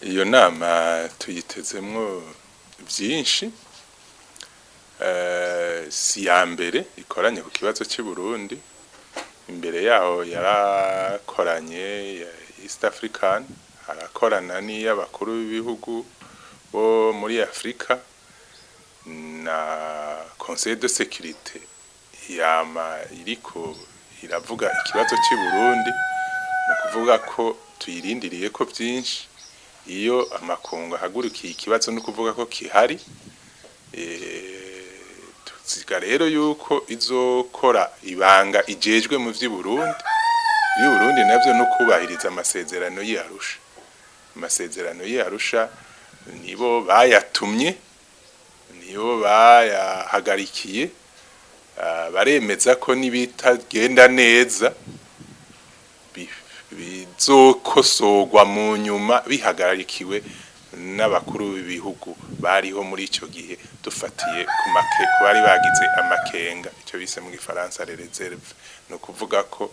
Iyo nama tuyitezemwo vyinshi, si iya mbere ikoranye ku kibazo c'i Burundi. Imbere yaho yarakoranye ya East African, harakorana n'iy'abakuru b'ibihugu bo muri Afrika, na Conseil de Sécurité yama iriko iravuga ikibazo c'i Burundi. Ni ukuvuga ko tuyirindiriyeko vyinshi. Iyo amakungu ahagurukiye ikibazo ni ukuvuga ko kihari. Tuziga rero yuko izokora ibanga ijejwe mu vy'i Burundi. Ivy'i Burundi navyo no kubahiriza amasezerano y'i Arusha. Amasezerano y'i Arusha nibo bayatumye, nibo bayahagarikiye, baremeza ko n'ibitagenda neza bizokosorwa mu nyuma bihagarikiwe n'abakuru b'ibihugu bariho muri ico gihe, dufatiye ku bari bagize amakenga, ico bise mu gifaransa les réserves. Ni ukuvuga ko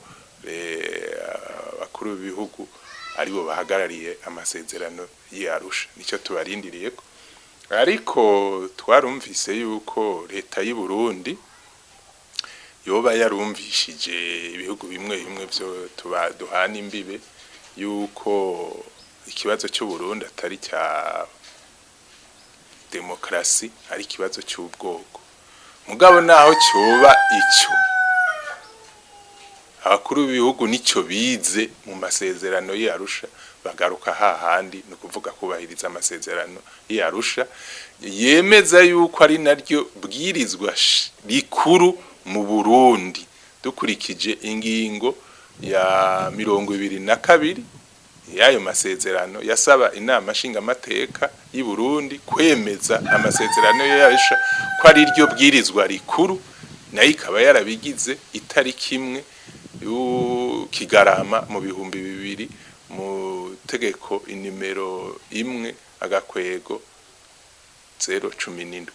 abakuru b'ibihugu aribo bahagarariye amasezerano y'i Arusha, nico tubarindiriyeko. Ariko twarumvise yuko leta y'u Burundi yoba yarumvishije ibihugu bimwe bimwe vyo duhana imbibe yuko ikibazo cy'u Burundi atari cya demokrasi, ari ikibazo cy'ubwoko. Mugabo naho cyoba ico, abakuru b'ibihugu nico bize mu masezerano y'i Arusha, bagaruka hahandi, ni ukuvuga kubahiriza amasezerano y'i Arusha, yemeza yuko ari naryo bwirizwa rikuru mu Burundi, dukurikije ingingo ya 22 y'ayo masezerano yasaba inama nshingamateka y'i Burundi kwemeza amasezerano y'i Arusha ko ari ryo bwirizwa rikuru, nayo ikaba yarabigize itariki imwe Kigarama mu 2000 mu tegeko inimero 1/017.